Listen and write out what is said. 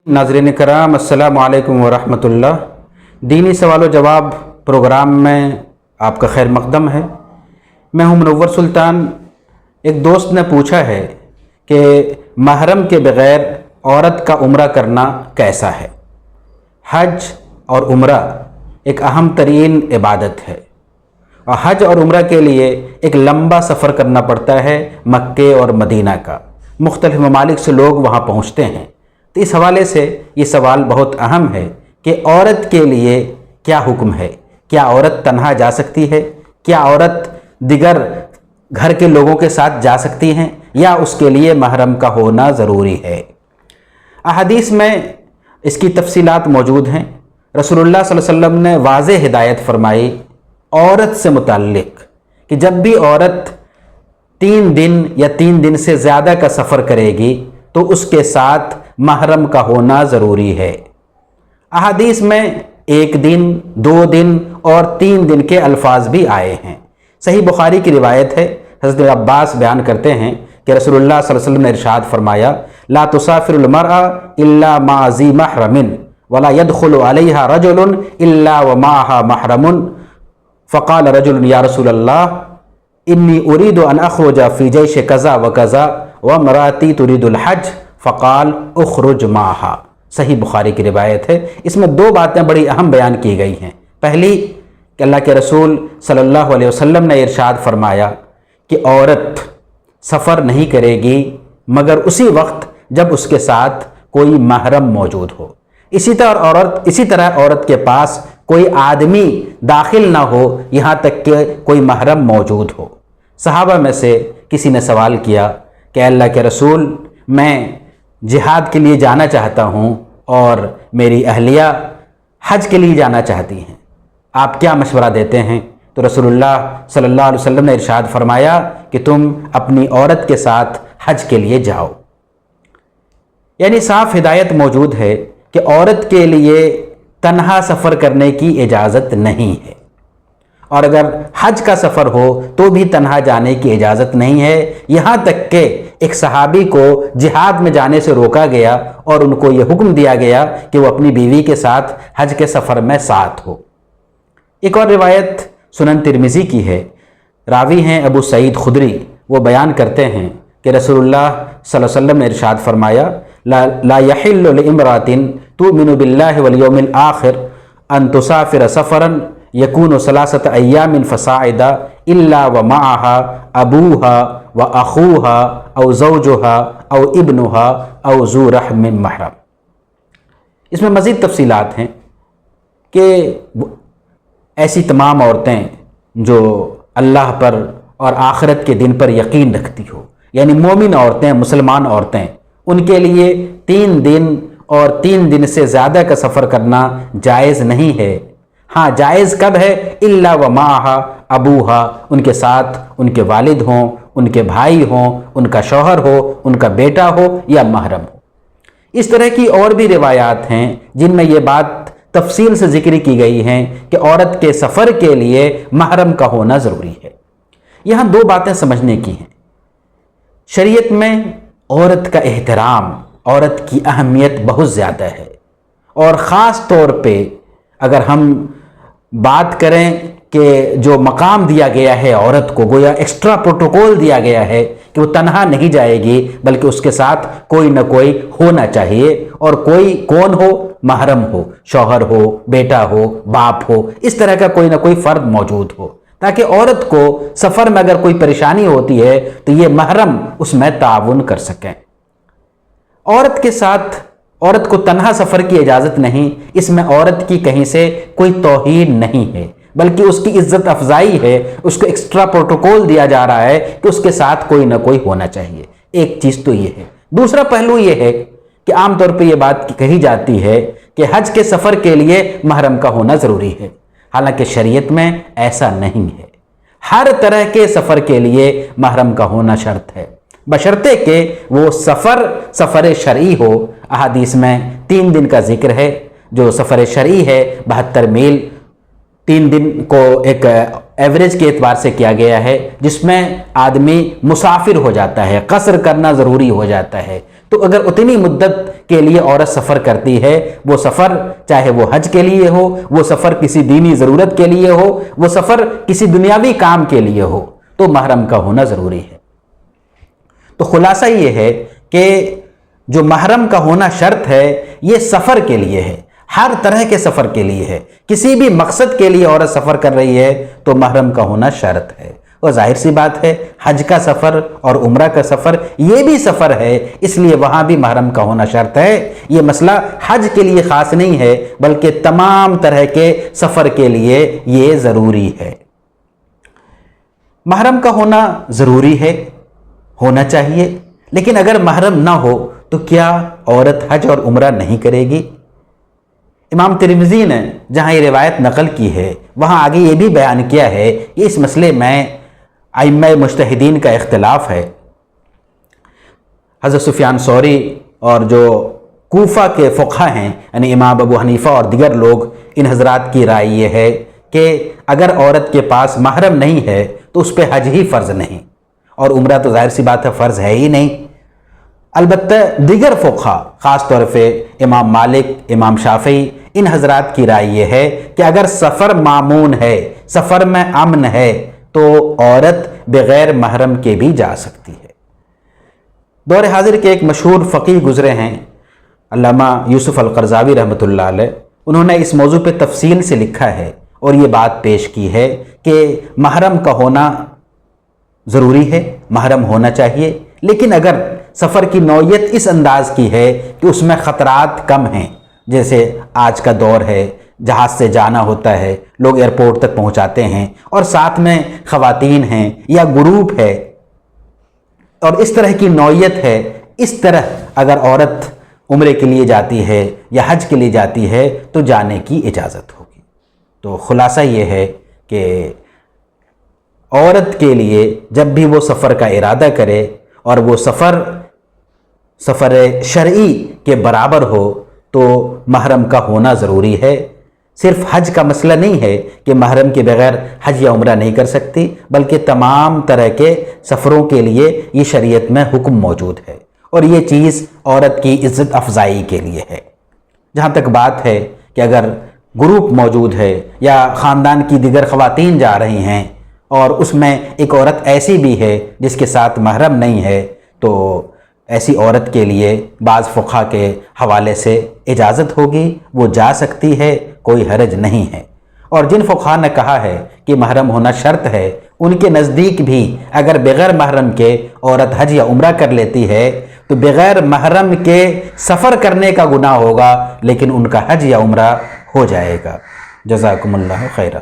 नाज़रीन कराम अस्सलामु अलैकुम वरहमतुल्लाह। दीनी सवाल व जवाब प्रोग्राम में आपका खैर मक़दम है। मैं हूं मुनव्वर सुल्तान। एक दोस्त ने पूछा है कि महरम के बग़ैर औरत का उम्रा करना कैसा है। हज और उम्रा एक अहम तरीन इबादत है और हज और उम्रा के लिए एक लंबा सफ़र करना पड़ता है मक्के और मदीना का। मुख्तलिफ़ ममालिक से लोग वहाँ पहुँचते हैं। तो इस हवाले से ये सवाल बहुत अहम है कि औरत के लिए क्या हुक्म है। क्या औरत तन्हा जा सकती है? क्या औरत दिगर घर के लोगों के साथ जा सकती हैं या उसके लिए महरम का होना ज़रूरी है। अहादीस में इसकी तफसीलात मौजूद हैं। रसूलुल्लाह सल्लल्लाहु अलैहि वसल्लम ने वाज़ेह हिदायत फरमाई औरत से मुताल्लिक़ कि जब भी औरत 3 दिन या 3 दिन से ज़्यादा का सफ़र करेगी तो उसके साथ महरम का होना ज़रूरी है। अहादीस में 1 दिन, 2 दिन और 3 दिन के अल्फाज भी आए हैं। सही बुखारी की रिवायत है। हज़रत अब्बास बयान करते हैं कि रसूलुल्लाह सल्लल्लाहु अलैहि वसल्लम ने इरशाद फरमाया, ला तुसाफिरुल मरअ इल्ला मा'a ज़ी महरमिन वला यदखुलु अलैहा रजुलुन इल्ला व मा'हा महरमुन। फ़क़ाल रजुलुन या रसूलल्लाह इन्नी उरीदु अन अख़रुज फ़ी जैश कज़ा व कज़ा व मराती तुरीदुल हज फ़क़ाल उख़रुज माहा। सही बुखारी की रिवायत है। इसमें 2 बातें बड़ी अहम बयान की गई हैं। पहली कि अल्लाह के रसूल सल्लल्लाहु अलैहि वसल्लम ने इरशाद फरमाया कि औरत सफ़र नहीं करेगी मगर उसी वक्त जब उसके साथ कोई महरम मौजूद हो। इसी तरह औरत के पास कोई आदमी दाखिल ना हो यहाँ तक कि कोई महरम मौजूद हो। सहाबा में से किसी ने सवाल किया कि अल्लाह के रसूल, मैं जिहाद के लिए जाना चाहता हूँ और मेरी अहलिया हज के लिए जाना चाहती हैं, आप क्या मशवरा देते हैं? तो रसूलुल्लाह सल्लल्लाहु अलैहि वसल्लम ने इरशाद फरमाया कि तुम अपनी औरत के साथ हज के लिए जाओ। यानी साफ हिदायत मौजूद है कि औरत के लिए तन्हा सफ़र करने की इजाज़त नहीं है और अगर हज का सफ़र हो तो भी तन्हा जाने की इजाज़त नहीं है। यहाँ तक कि एक सहाबी को जिहाद में जाने से रोका गया और उनको ये हुक्म दिया गया कि वो अपनी बीवी के साथ हज के सफ़र में साथ हो। एक और रिवायत सुनन तिरमिज़ी की है। रावी हैं अबू सईद खुदरी। वो बयान करते हैं कि रसूलुल्लाह सल्लल्लाहु अलैहि वसल्लम ने इरशाद फरमाया, ला यहिल्लु लिइम्रातिन तुमिनु बिल्लाहि वल यौमिल आखिर अन तुसाफिर सफ़रन यकूनु सलासत अय्यामिन फ़साइदा इल्ला व माअहा अबूहा व अखूहा औ ज़ौजुहा औ इब्नुहा औ ज़ू रहमिन महरम। इसमें मज़ीद तफसीलात हैं कि ऐसी तमाम औरतें जो अल्लाह पर और आखिरत के दिन पर यकीन रखती हो, यानी मोमिन औरतें, मुसलमान औरतें, उनके लिए 3 दिन और 3 दिन से ज़्यादा का सफ़र करना जायज़ नहीं है। हाँ, जायज़ कब है? इल्ला व माहा अबूहा, उनके साथ उनके वालिद हों, उनके भाई हों, उनका शौहर हो, उनका बेटा हो या महरम हो। इस तरह की और भी रिवायात हैं जिनमें ये बात तफसील से जिक्र की गई हैं कि औरत के सफ़र के लिए महरम का होना ज़रूरी है। यहाँ 2 बातें समझने की हैं। शरीयत में औरत का एहतराम, औरत की अहमियत बहुत ज़्यादा है और ख़ास तौर पे अगर हम बात करें कि जो मकाम दिया गया है औरत को, गोया एक्स्ट्रा प्रोटोकॉल दिया गया है कि वो तन्हा नहीं जाएगी बल्कि उसके साथ कोई ना कोई होना चाहिए। और कोई कौन हो? महरम हो, शौहर हो, बेटा हो, बाप हो, इस तरह का कोई ना कोई फ़र्द मौजूद हो ताकि औरत को सफ़र में अगर कोई परेशानी होती है तो ये महरम उसमें ताउन कर सकें। औरत के साथ औरत को तन्हा सफ़र की इजाज़त नहीं। इसमें औरत की कहीं से कोई तौहीन नहीं है बल्कि उसकी इज़्ज़त अफजाई है। उसको एक्स्ट्रा प्रोटोकॉल दिया जा रहा है कि उसके साथ कोई ना कोई होना चाहिए। एक चीज़ तो ये है। दूसरा पहलू ये है कि आमतौर पे ये बात कही जाती है कि हज के सफ़र के लिए महरम का होना ज़रूरी है। हालांकि शरीयत में ऐसा नहीं है। हर तरह के सफ़र के लिए महरम का होना शर्त है, बशर्ते कि वो सफ़र शरई हो। अहादीस में 3 दिन का जिक्र है। जो सफ़र शरई है 72 मील, 3 दिन को एक एवरेज के एतबार से किया गया है जिसमें आदमी मुसाफिर हो जाता है, कसर करना ज़रूरी हो जाता है। تو اگر اتنی مدت کے لیے عورت سفر کرتی ہے، وہ سفر چاہے وہ حج کے لیے ہو، وہ سفر کسی دینی ضرورت کے لیے ہو، وہ سفر کسی دنیاوی کام کے لیے ہو، تو محرم کا ہونا ضروری ہے۔ تو خلاصہ یہ ہے کہ جو محرم کا ہونا شرط ہے یہ سفر کے لیے ہے، ہر طرح کے سفر کے لیے ہے۔ کسی بھی مقصد کے لیے عورت سفر کر رہی ہے تو محرم کا ہونا شرط ہے۔ اور ظاہر سی بات ہے حج کا سفر اور عمرہ کا سفر یہ بھی سفر ہے، اس لیے وہاں بھی محرم کا ہونا شرط ہے۔ یہ مسئلہ حج کے لیے خاص نہیں ہے بلکہ تمام طرح کے سفر کے لیے یہ ضروری ہے۔ محرم کا ہونا ضروری ہے، ہونا چاہیے، لیکن اگر محرم نہ ہو تو کیا عورت حج اور عمرہ نہیں کرے گی؟ امام ترمذی نے جہاں یہ روایت نقل کی ہے وہاں آگے یہ بھی بیان کیا ہے کہ اس مسئلے میں ائمہ مجتہدین کا اختلاف ہے۔ حضرت سفیان ثوری اور جو کوفہ کے فقہا ہیں یعنی امام ابو حنیفہ اور دیگر لوگ، ان حضرات کی رائے یہ ہے کہ اگر عورت کے پاس محرم نہیں ہے تو اس پہ حج ہی فرض نہیں، اور عمرہ تو ظاہر سی بات ہے فرض ہے ہی نہیں۔ البتہ دیگر فقہا خاص طور پہ امام مالک، امام شافعی، ان حضرات کی رائے یہ ہے کہ اگر سفر مامون ہے، سفر میں امن ہے، تو عورت بغیر محرم کے بھی جا سکتی ہے۔ دور حاضر کے ایک مشہور فقیہ گزرے ہیں علامہ یوسف القرضاوی رحمۃ اللہ علیہ، انہوں نے اس موضوع پہ تفصیل سے لکھا ہے اور یہ بات پیش کی ہے کہ محرم کا ہونا ضروری ہے، محرم ہونا چاہیے، لیکن اگر سفر کی نوعیت اس انداز کی ہے کہ اس میں خطرات کم ہیں، جیسے آج کا دور ہے جہاز سے جانا ہوتا ہے، لوگ ایئرپورٹ تک پہنچاتے ہیں اور ساتھ میں خواتین ہیں یا گروپ ہے اور اس طرح کی نوعیت ہے، اس طرح اگر عورت عمرے کے لیے جاتی ہے یا حج کے لیے جاتی ہے تو جانے کی اجازت ہوگی۔ تو خلاصہ یہ ہے کہ عورت کے لیے جب بھی وہ سفر کا ارادہ کرے اور وہ سفر شرعی کے برابر ہو تو محرم کا ہونا ضروری ہے۔ صرف حج کا مسئلہ نہیں ہے کہ محرم کے بغیر حج یا عمرہ نہیں کر سکتی، بلکہ تمام طرح کے سفروں کے لیے یہ شریعت میں حکم موجود ہے، اور یہ چیز عورت کی عزت افزائی کے لیے ہے۔ جہاں تک بات ہے کہ اگر گروپ موجود ہے یا خاندان کی دیگر خواتین جا رہی ہیں اور اس میں ایک عورت ایسی بھی ہے جس کے ساتھ محرم نہیں ہے، تو ایسی عورت کے لیے بعض فقہا کے حوالے سے اجازت ہوگی، وہ جا سکتی ہے، کوئی حرج نہیں ہے۔ اور جن فقہا نے کہا ہے کہ محرم ہونا شرط ہے، ان کے نزدیک بھی اگر بغیر محرم کے عورت حج یا عمرہ کر لیتی ہے تو بغیر محرم کے سفر کرنے کا گناہ ہوگا، لیکن ان کا حج یا عمرہ ہو جائے گا۔ جزاکم اللہ خیرہ۔